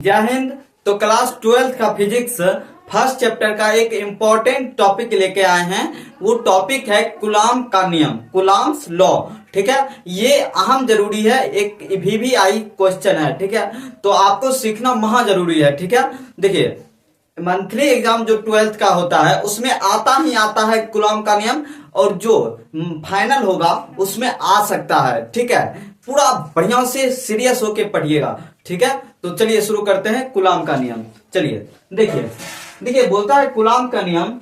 जय हिंद। तो class 12th का फिजिक्स फर्स्ट चैप्टर का एक इम्पोर्टेंट टॉपिक लेके आए हैं। वो टॉपिक है कूलॉम का नियम, कूलॉम्स लॉ। ठीक है, ये अहम जरूरी है, एक VVI क्वेश्चन है। ठीक है, तो आपको सीखना महा जरूरी है। ठीक है, देखिए मंथली एग्जाम जो 12th का होता है उसमें आता ही आता है कूलॉम का नियम, और जो फाइनल होगा उसमें आ सकता है। ठीक है, पूरा बढ़िया से सीरियस होके पढ़िएगा। ठीक है, तो चलिए शुरू करते हैं कूलॉम का नियम। चलिए देखिए बोलता है कूलॉम का नियम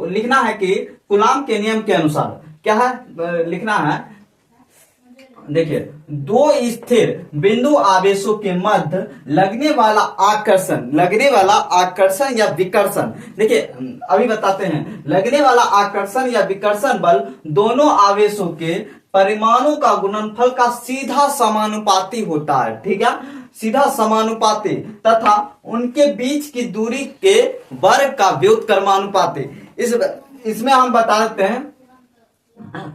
लिखना है कि कूलॉम के नियम के अनुसार क्या है लिखना है। देखिए, दो स्थिर बिंदु आवेशों के मध्य लगने वाला आकर्षण या विकर्षण। देखिए अभी बताते हैं, लगने वाला आकर्षण या विकर्षण बल दोनों आवेशों के परिमाणों का गुणनफल का सीधा समानुपाती होता है। ठीक है, सीधा समानुपाती तथा उनके बीच की दूरी के वर्ग का व्युत्क्रमानुपाती। इसमें हम बता देते हैं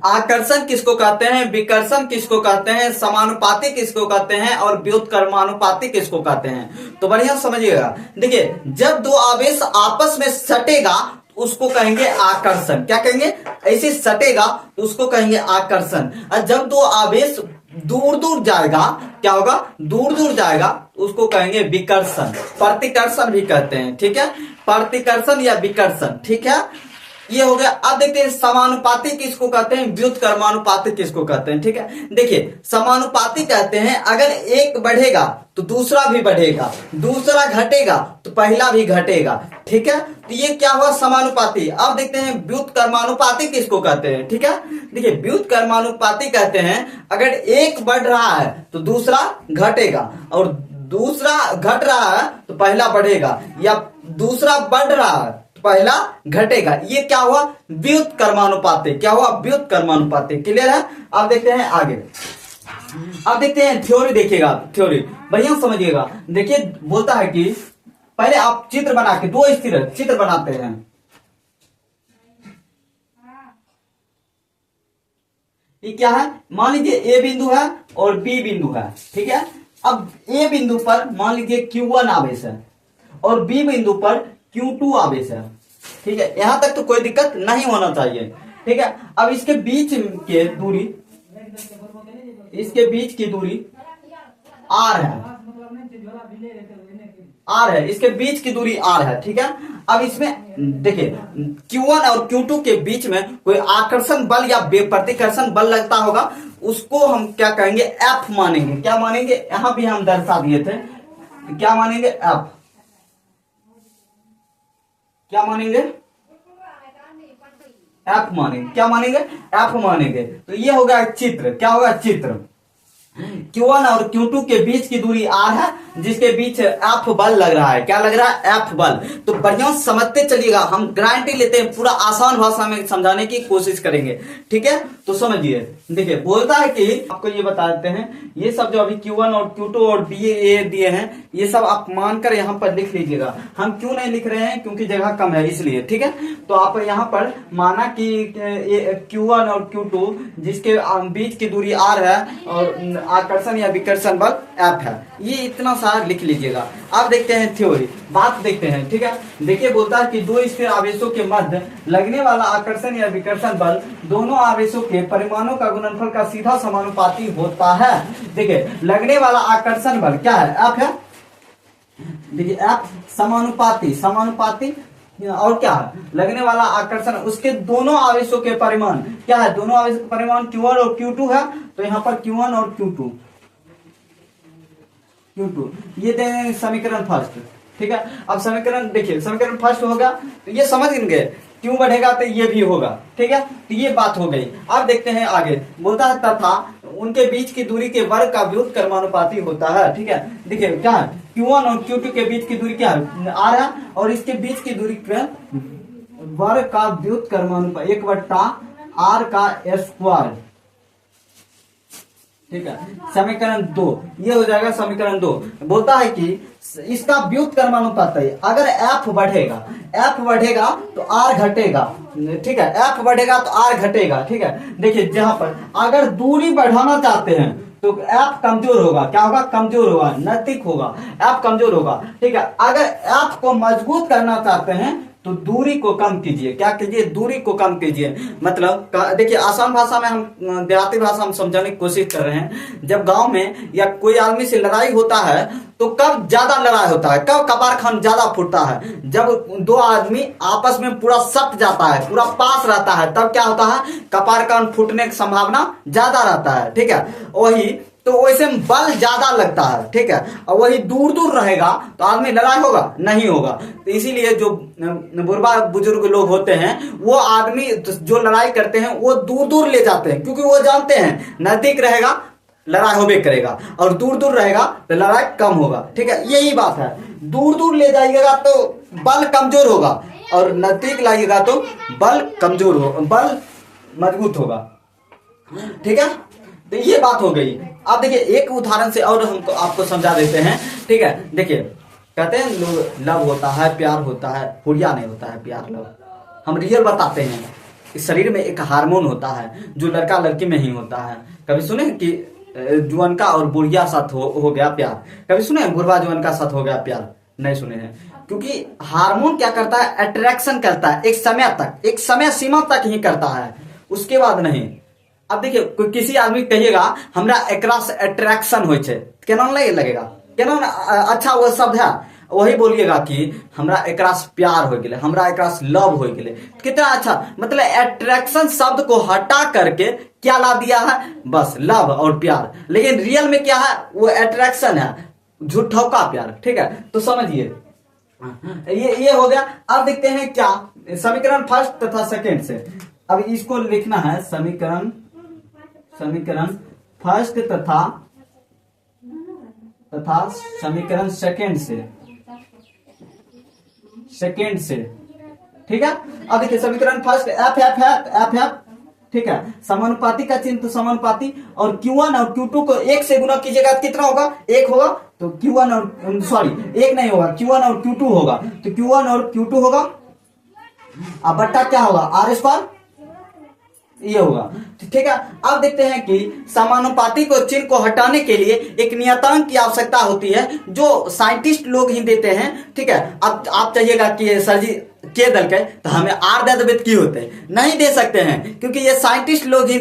आकर्षण किसको कहते हैं, विकर्षण किसको कहते हैं, समानुपाती किसको कहते हैं और व्युत्क्रमानुपाती किसको कहते हैं। तो बढ़िया समझिएगा। देखिए, जब दो आवेश आपस में सटेगा उसको कहेंगे आकर्षण। क्या कहेंगे, ऐसे सटेगा तो उसको कहेंगे आकर्षण। और जब दो आवेश दूर दूर जाएगा क्या होगा, दूर दूर जाएगा उसको कहेंगे विकर्षण, प्रतिकर्षण भी कहते हैं। ठीक है, प्रतिकर्षण या विकर्षण। ठीक है, ये हो गया। अब देखते हैं समानुपाती किसको कहते हैं, व्युत्क्रमानुपाती किसको कहते हैं। ठीक है, देखिए समानुपाती कहते हैं अगर एक बढ़ेगा तो दूसरा भी बढ़ेगा, दूसरा घटेगा तो पहला भी घटेगा। ठीक है, तो ये क्या हुआ समानुपाती। अब देखते हैं व्युत्क्रमानुपाती किसको कहते हैं। ठीक है, देखिए व्युत्क्रमानुपाती कहते हैं अगर एक बढ़ रहा है तो दूसरा घटेगा, और दूसरा घट रहा है तो पहला बढ़ेगा, या दूसरा बढ़ रहा है पहला घटेगा। ये क्या हुआ, व्युत्क्रमानुपाती। क्या हुआ, व्युत्क्रमानुपाती। क्लियर है। अब देखते हैं आगे। अब देखते हैं थ्योरी। देखिएगा थ्योरी बढ़िया समझिएगा। देखिए बोलता है कि पहले आप चित्र बना के दो स्थिर चित्र बनाते हैं। ये क्या है, मान लीजिए ए बिंदु है और बी बिंदु है। ठीक है, अब ए बिंदु पर मान लीजिए Q1 आवेश है और बी बिंदु पर Q2 आवेश है। ठीक है, यहां तक तो कोई दिक्कत नहीं होना चाहिए। ठीक है, अब इसके बीच की दूरी R है, इसके बीच की दूरी R है। ठीक है, अब इसमें देखिए Q1 और Q2 के बीच में कोई आकर्षण बल या प्रतिकर्षण बल लगता होगा, उसको हम क्या कहेंगे, F मानेंगे। क्या मानेंगे, यहां भी हम दर्शा दिए थे, क्या मानेंगे, F। क्या मानेंगे, F मानेंगे। क्या मानेंगे, F मानेंगे। तो ये होगा चित्र। क्या होगा, चित्र। Q1 और Q2 के बीच की दूरी R है, जिसके बीच F बल लग रहा है। क्या लग रहा है, F बल। तो बढ़िया समझते चलिएगा, हम गारंटी लेते हैं पूरा आसान भाषा में समझाने की कोशिश करेंगे। ठीक है, तो समझिए। देखिए बोलता है कि आपको ये बता देते हैं, ये सब जो अभी Q1 और Q2 और BA दिए हैं, ये सब आप मानकर यहाँ पर लिख लीजिएगा। हम क्यों नहीं लिख रहे हैं, क्योंकि जगह कम है इसलिए। ठीक है, तो आप यहाँ पर माना कि Q1 और Q2 जिसके बीच की दूरी R है और आकर्षण या विकर्षण बल F है, ये इतना सारा लिख लीजिएगा। अब देखते हैं थ्योरी, बात देखते हैं। ठीक है, देखिए बोलता है कि दो स्थिर आवेशों के मध्य लगने वाला आकर्षण या विकर्षण बल दोनों आवेशों के परिमाणों का गुणनफल का सीधा समानुपाती होता है। देखिए लगने वाला आकर्षण बल क्या है, F है। देखिए F समानुपाती और क्या है, लगने वाला आकर्षण, उसके दोनों आवेशों के परिमाण क्या है, दोनों आवेशों के परिमाण Q1 और Q2 है। तो यहाँ पर Q1 और Q2 ये देंगे समीकरण फर्स्ट। ठीक है, अब समीकरण देखिए, समीकरण फर्स्ट होगा तो ये समझ गए, क्यों बढ़ेगा तो ये भी होगा। ठीक है, तो ये बात हो गई। अब देखते हैं आगे। बोलता है तथा उनके बीच की दूरी के वर्ग का व्युत्क्रमानुपाती होता है। ठीक है, देखिए क्या है, Q1 और Q2 के बीच की दूरी क्या है, R है, और इसके बीच की दूरी के वर्ग का व्युत्क्रमानुपाती 1/R का स्क्वायर। ठीक है, समीकरण 2 ये हो जाएगा। समीकरण 2 बोलता है कि इसका व्युत्क्रमानुपात है, अगर F बढ़ेगा तो R घटेगा। ठीक है, F बढ़ेगा तो R घटेगा। ठीक है, देखिए जहां पर अगर दूरी बढ़ाना चाहते हैं तो एफ कमजोर होगा, क्या होगा, कमजोर होगा, नजदीक होगा, एफ कमजोर होगा। ठीक है, अगर एफ को मजबूत करना चाहते हैं तो दूरी को कम कीजिए, क्या कीजिए, दूरी को कम कीजिए। मतलब देखिए आसान भाषा में हम, देहाती भाषा हम समझाने की कोशिश कर रहे हैं। जब गांव में या कोई आदमी से लड़ाई होता है तो कब ज्यादा लड़ाई होता है, कब कपार खान ज्यादा फूटता है, जब दो आदमी आपस में पूरा सट जाता है, पूरा पास रहता है, तब क्या होता है, कपार खान फूटने की संभावना ज्यादा रहता है। ठीक है, वही तो वैसे में बल ज्यादा लगता है। ठीक है, और वही दूर दूर रहेगा तो आदमी लड़ाई होगा, नहीं होगा। तो इसीलिए जो बुढ़वा बुजुर्ग लोग होते हैं वो आदमी जो लड़ाई करते हैं वो दूर दूर ले जाते हैं, क्योंकि वो जानते हैं नजदीक रहेगा लड़ाई होबे करेगा और दूर दूर रहेगा तो लड़ाई कम होगा। ठीक है, यही बात है, दूर दूर ले जाइएगा तो बल कमजोर होगा और नजदीक लाइएगा तो बल कमजोर होगा, बल मजबूत होगा। ठीक है, तो ये बात हो गई। अब देखिए एक उदाहरण से और हमको आपको समझा देते हैं। ठीक है, देखिए कहते हैं लोग लव होता है, प्यार होता है, हुरिया नहीं होता है प्यार लव। हम रियल बताते हैं, इस शरीर में एक हार्मोन होता है जो लड़का लड़की में ही होता है। कभी सुने कि जुअन का और बुढ़िया साथ हो गया प्यार? कभी सुने बुढ़वा जुअन का साथ हो गया प्यार? नहीं सुने हैं, क्योंकि हार्मोन क्या करता है, अट्रैक्शन करता है एक समय तक, एक समय सीमा तक ही करता है, उसके बाद नहीं। अब देखिए कोई किसी आदमी कहिएगा हमरा एकरा से अट्रैक्शन होय छे, केना लगेगा, केना अच्छा वो शब्द है, वही बोलिएगा कि हमरा एकरा से प्यार हो गए, हमरा एकरा से लव हो गए, कितना अच्छा। मतलब अट्रैक्शन शब्द को हटा करके क्या ला दिया है, बस लव और प्यार। लेकिन रियल में क्या है, वो अट्रैक्शन है, झूठों का प्यार। ठीक है, तो समझिए ये हो गया। अब देखते हैं क्या समीकरण फर्स्ट तथा सेकेंड से। अब इसको लिखना है समीकरण फर्स्ट तथा समीकरण सेकेंड से। ठीक है, अब देखिए समीकरण फर्स्ट एफ। ठीक है, समानुपाती का चिन्ह तो समानुपाती, और Q1 और Q2 को एक से गुना कीजिएगा तो कितना होगा, एक होगा। तो Q1 और सॉरी एक नहीं होगा, Q1 और Q2 होगा, तो Q1 और Q2 होगा, अब बट्टा क्या होगा, आर स्क्वायर, ये होगा। ठीक है, अब देखते हैं कि समानुपाती को चिन्ह को हटाने के लिए एक नियतांक की आवश्यकता होती है जो साइंटिस्ट लोग ही देते हैं। ठीक है, अब आप चाहिएगा कि सर जी के दल के तो हमें आर दे देवे की होते हैं, नहीं दे सकते हैं, क्योंकि ये साइंटिस्ट लोग ही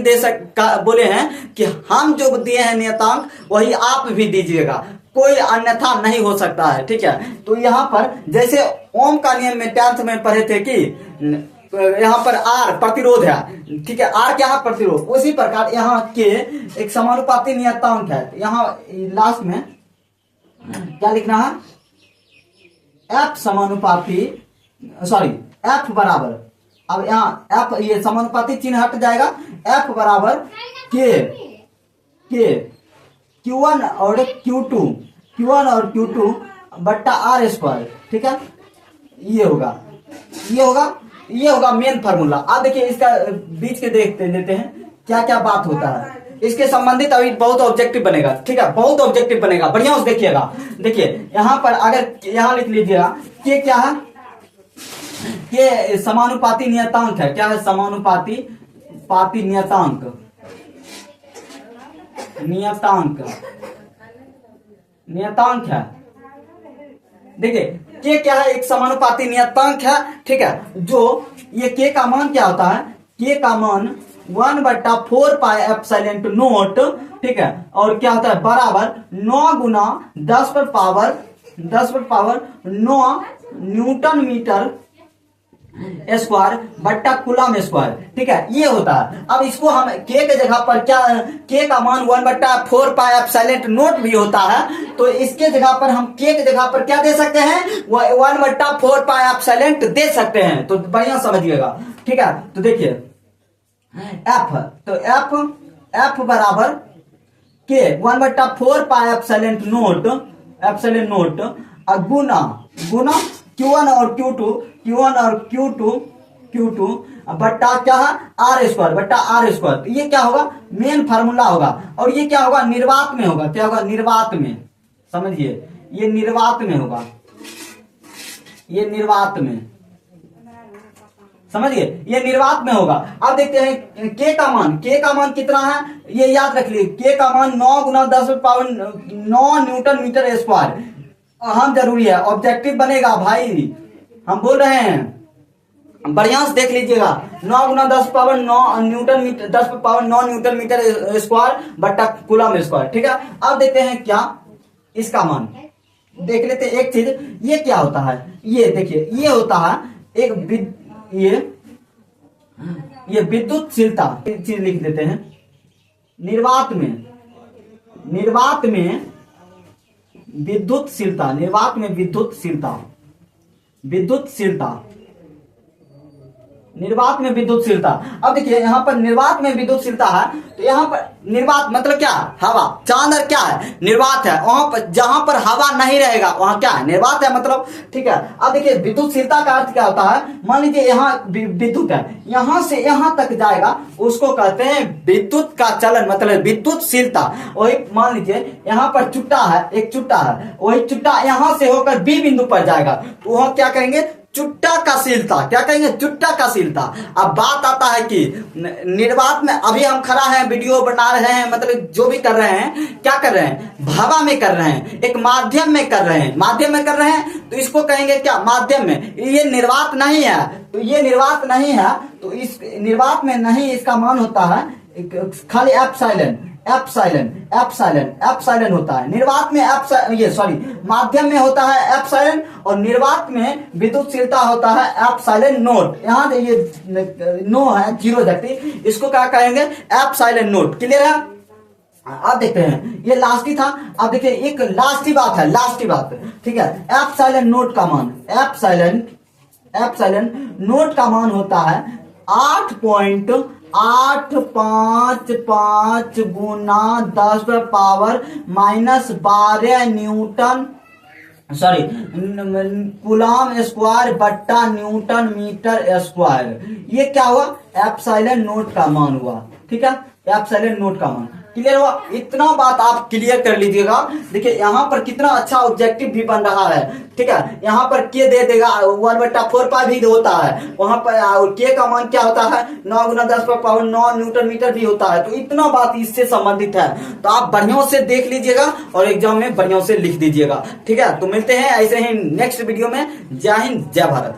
बोले हैं कि हम जो दिए हैं नियतांक वही आप भी दीजिएगा, कोई अन्यथा नहीं हो सकता है। ठीक है, तो यहाँ पर जैसे ओम का नियम में 10th में पढ़े थे कि यहाँ पर आर प्रतिरोध है, ठीक है, आर क्या है, प्रतिरोध। उसी प्रकार यहाँ के एक समानुपाती नियतांक है, यहाँ लास्ट में क्या लिखना है, एफ समानुपाती, सॉरी एफ बराबर, अब यहाँ एफ ये समानुपाती चिन्ह हट जाएगा, एफ बराबर के Q1 और Q2 बट्टा आर स्क्वायर। ठीक है, ये होगा मेन फार्मूला। अब देखिए इसका बीच के देते हैं क्या क्या बात होता है, इसके संबंधित अभी बहुत ऑब्जेक्टिव बनेगा। ठीक है, बहुत ऑब्जेक्टिव बनेगा, बढ़िया से देखिएगा। देखिए यहाँ पर अगर यहाँ लिख लीजिएगा कि क्या है, कि समानुपाती नियतांक है, क्या है, समानुपाती नियतांक है। देखिए के क्या है, एक समानुपाती नियतांक है। ठीक है, जो ये के का मान क्या होता है, के का मान 1/4 पाई एप्सिलॉन नॉट। ठीक है, और क्या होता है, बराबर 9 गुना 10 पर पावर 9 न्यूटन मीटर स्क्वायर बट्टा कूलम स्क्वायर। ठीक है, ये होता है। अब इसको हम के जगह पर क्या, के का मान 1/4 पाई एप्सिलॉन नॉट भी होता है, तो इसके जगह पर हम के जगह पर क्या दे सकते हैं, 1/4 पाई एप्सिलॉन दे सकते हैं। तो बढ़िया समझिएगा। ठीक है, तो देखिए एफ, तो एफ बराबर के 1/4 pi epsilon not Guna Q1 और Q2 बट्टा क्या है, आर स्क्वायर। तो ये क्या होगा, मेन फार्मूला होगा, और ये क्या होगा, निर्वात में होगा। क्या होगा, निर्वात में, समझिए ये निर्वात में होगा, ये निर्वात में, समझिए, ये निर्वात में होगा। अब देखते हैं के का मान, के का मान कितना है ये याद रख लीजिए, के का मान 9 गुना 10⁻9 न्यूटन मीटर स्क्वायर। अहम जरूरी है, ऑब्जेक्टिव बनेगा भाई, हम बोल रहे हैं, बढ़िया से देख लीजिएगा। 9 गुना 10⁻9 newton metre, 10⁻9 newton metre square बट्टा कूलम स्क्वायर, ठीक है। अब देखते हैं क्या इसका मान, देख लेते हैं एक चीज, ये क्या होता है, ये देखिए, ये होता है एक ये विद्युतशीलता चीज लिख देते हैं। निर्वात में विद्युतशीलता, निर्वात में विद्युतशीलता, निर्वात में विद्युतशीलता। अब देखिए यहाँ पर निर्वात में विद्युतशीलता है, तो यहाँ पर निर्वात मतलब क्या है, हवा। चांद क्या है, निर्वात है। वहां पर जहां पर हवा नहीं रहेगा वहां क्या है, निर्वात है मतलब, ठीक है। अब देखिए विद्युतशीलता का अर्थ क्या होता है, मान लीजिए यहाँ विद्युत है, यहां से यहां तक जाएगा, उसको कहते हैं विद्युत का चलन, मतलब विद्युतशीलता। वही मान लीजिए यहाँ पर चुट्टा है, एक चुट्टा है, वही चुट्टा यहां से होकर बी बिंदु पर जाएगा, तो वहां क्या कहेंगे, चुट्टा का शीलता, क्या कहेंगे, चुट्टा का शीलता। अब बात आता है कि निर्वात में अभी हम खड़ा हैं, वीडियो बना रहे हैं, मतलब जो भी कर रहे हैं, क्या कर रहे हैं, हवा में कर रहे हैं, एक माध्यम में कर रहे हैं, माध्यम में कर रहे हैं, तो इसको कहेंगे क्या, माध्यम में। ये निर्वात नहीं है, तो ये निर्वात नहीं है, तो इस निर्वात में नहीं, इसका मान होता है खाली एप्सिलॉन होता है। निर्वात में माध्यम में होता है एप्सिलॉन, और निर्वात में विद्युतशीलता होता है एप्सिलॉन नोट। यहाँ ये नो है, जीरो जगती, इसको क्या कहेंगे, एप्सिलॉन नोट। क्लियर है। अब देखते हैं, ये लास्ट ही था। अब देखिए एक लास्ट ही बात, ठीक है। एप्सिलॉन नोट का मान, एप्सिलॉन नोट का मान होता है 8.855 गुना 10⁻⁻12 न्यूटन, सॉरी कूलम स्क्वायर बट्टा न्यूटन मीटर स्क्वायर। ये क्या हुआ, एप्सिलॉन नोट का मान हुआ, ठीक है, एप्सिलॉन नोट का मान। क्लियर हुआ, इतना बात आप क्लियर कर लीजिएगा। देखिए यहाँ पर कितना अच्छा ऑब्जेक्टिव भी बन रहा है, ठीक है। यहाँ पर के दे देगा 1/4 भी होता है, वहां पर के का मान क्या होता है, 9 गुना 10⁻9 न्यूटन मीटर भी होता है। तो इतना बात इससे संबंधित है, तो आप बढ़िया से देख लीजिएगा और एग्जाम में बढ़िया से लिख दीजिएगा, ठीक है। तो मिलते हैं ऐसे ही नेक्स्ट वीडियो में। जय हिंद, जय भारत।